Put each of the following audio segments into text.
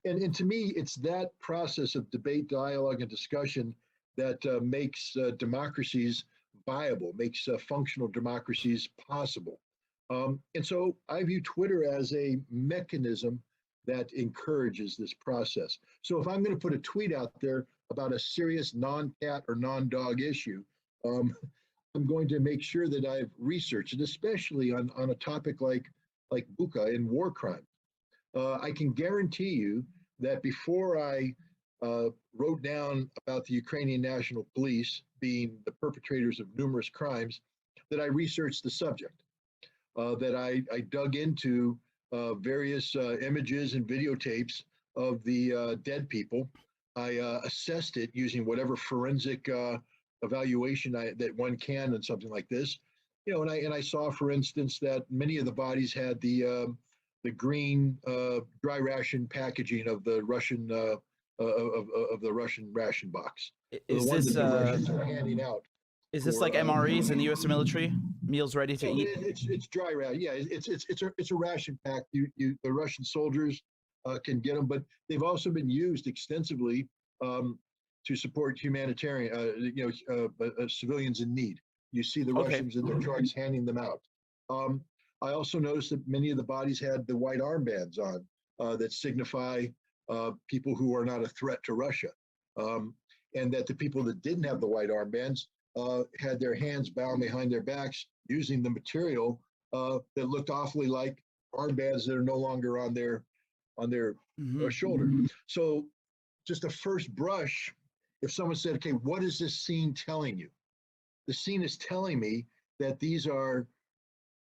And to me, it's that process of debate, dialogue, and discussion that makes democracies viable, makes functional democracies possible. And so I view Twitter as a mechanism that encourages this process. So if I'm going to put a tweet out there about a serious non-cat or non-dog issue, um, I'm going to make sure that I've researched, and especially on a topic like Bucha and war crimes. I can guarantee you that before I wrote down about the Ukrainian National Police being the perpetrators of numerous crimes, that I researched the subject, that I dug into various images and videotapes of the dead people. I assessed it using whatever forensic evaluation that one can on something like this. And I saw, for instance, that many of the bodies had the green dry ration packaging of the Russian of the Russian ration box. The Is ones this that the Russians are handing out. is this like MREs in the U.S. military? Meals ready to eat? It's dry ration. Yeah, it's a ration pack. The Russian soldiers can get them, but they've also been used extensively to support humanitarian, civilians in need. You see the Russians in their trucks handing them out. I also noticed that many of the bodies had the white armbands on that signify people who are not a threat to Russia, and that the people that didn't have the white armbands had their hands bound behind their backs using the material that looked awfully like armbands that are no longer on their shoulder. So just a first brush, if someone said, okay, what is this scene telling you? The scene is telling me that these are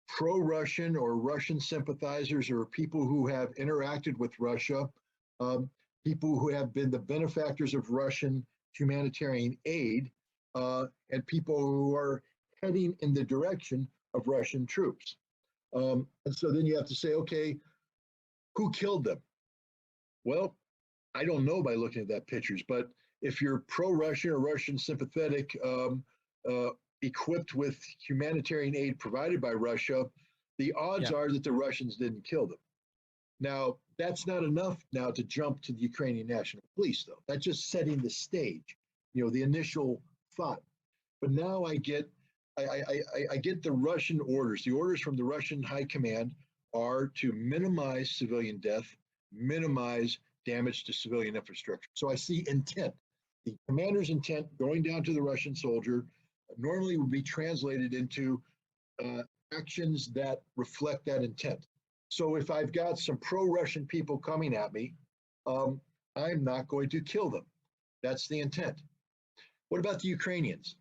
pro-Russian or Russian sympathizers or people who have interacted with Russia, people who have been the benefactors of Russian humanitarian aid, and people who are heading in the direction of Russian troops. And so then you have to say, okay, who killed them? Well, I don't know by looking at that pictures, but if you're pro-Russian or Russian sympathetic, equipped with humanitarian aid provided by Russia, the odds are that the Russians didn't kill them. Now, that's not enough now to jump to the Ukrainian National Police, though. That's just setting the stage, the initial thought. But now I get the Russian orders. The orders from the Russian high command are to minimize civilian death, minimize damage to civilian infrastructure. So I see intent. The commander's intent going down to the Russian soldier normally would be translated into actions that reflect that intent. So if I've got some pro-Russian people coming at me, I'm not going to kill them. That's the intent. What about the Ukrainians?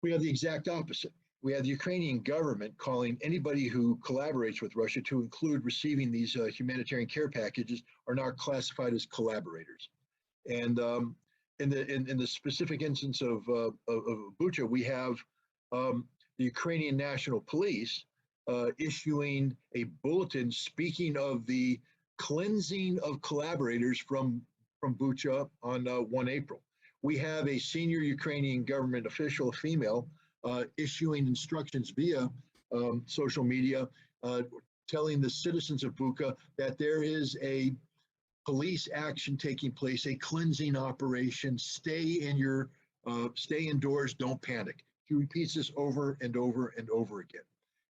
We have the exact opposite. We have the Ukrainian government calling anybody who collaborates with Russia, to include receiving these humanitarian care packages, are now classified as collaborators. And in the specific instance of Bucha, we have the Ukrainian National Police issuing a bulletin speaking of the cleansing of collaborators from Bucha on 1 April. We have a senior Ukrainian government official, a female, issuing instructions via social media, telling the citizens of Bucha that there is a police action taking place, a cleansing operation. Stay indoors, don't panic. He repeats this over and over and over again.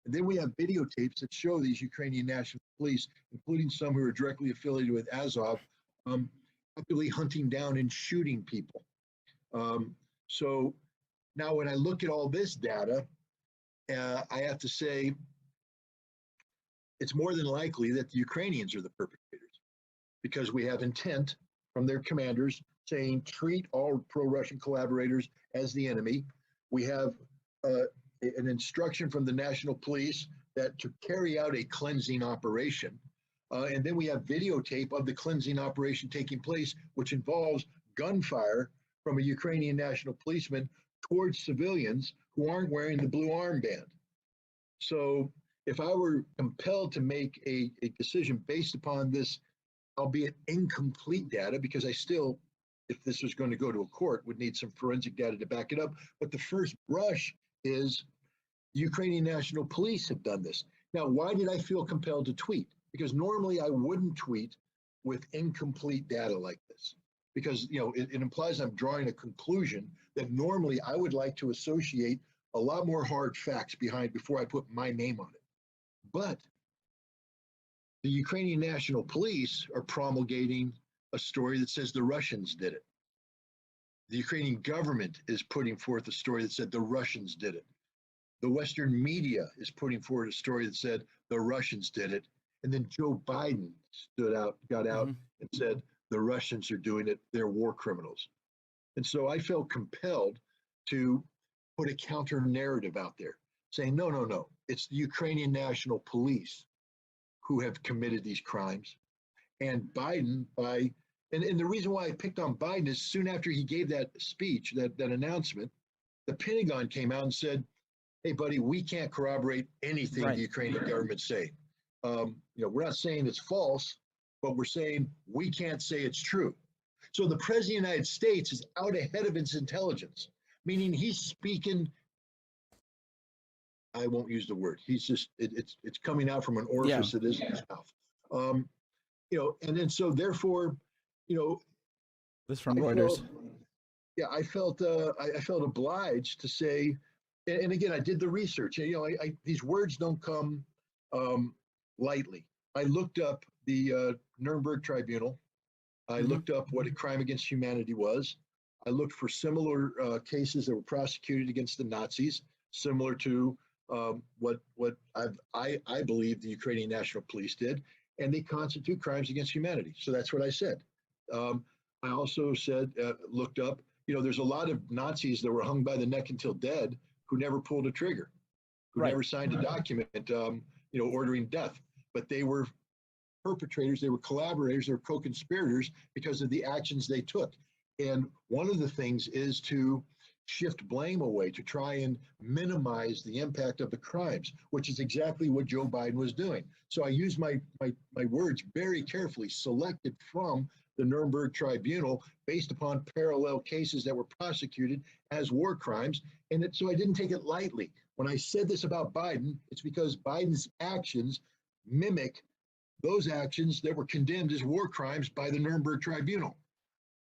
And then we have videotapes that show these Ukrainian National Police, including some who are directly affiliated with Azov, actively hunting down and shooting people. So now when I look at all this data, I have to say it's more than likely that the Ukrainians are the perpetrators, because we have intent from their commanders saying treat all pro-Russian collaborators as the enemy. We have an instruction from the National Police that to carry out a cleansing operation. And then we have videotape of the cleansing operation taking place, which involves gunfire from a Ukrainian national policeman towards civilians who aren't wearing the blue armband. So if I were compelled to make a decision based upon this, albeit incomplete data, because I still, if this was going to go to a court, would need some forensic data to back it up. But the first brush is the Ukrainian National Police have done this. Now, why did I feel compelled to tweet? Because normally I wouldn't tweet with incomplete data like this, because it implies I'm drawing a conclusion that normally I would like to associate a lot more hard facts behind before I put my name on it. But the Ukrainian National Police are promulgating a story that says the Russians did it. The Ukrainian government is putting forth a story that said the Russians did it. The Western media is putting forward a story that said the Russians did it. And then Joe Biden got out and said the Russians are doing it. They're war criminals. And so I felt compelled to put a counter narrative out there saying, no, it's the Ukrainian National Police who have committed these crimes. And Biden, and the reason why I picked on Biden is soon after he gave that speech, that announcement, the Pentagon came out and said, hey, buddy, we can't corroborate anything the Ukrainian government say. We're not saying it's false, but we're saying we can't say it's true. So the president of the United States is out ahead of its intelligence, meaning he's speaking. I won't use the word. He's just it's coming out from an orifice that isn't his mouth. And then so therefore, this from Reuters. I felt obliged to say, and again, I did the research. These words don't come lightly. I looked up the Nuremberg Tribunal. I looked up what a crime against humanity was. I looked for similar cases that were prosecuted against the Nazis, similar to what I believe the Ukrainian National Police did, and they constitute crimes against humanity. So that's what I said. I also looked up, there's a lot of Nazis that were hung by the neck until dead who never pulled a trigger, who never signed a document, ordering death. But they were perpetrators, they were collaborators, they were co-conspirators because of the actions they took. And one of the things is to shift blame away, to try and minimize the impact of the crimes, which is exactly what Joe Biden was doing. So I used my words very carefully, selected from the Nuremberg Tribunal based upon parallel cases that were prosecuted as war crimes. And so I didn't take it lightly. When I said this about Biden, it's because Biden's actions mimic those actions that were condemned as war crimes by the Nuremberg Tribunal.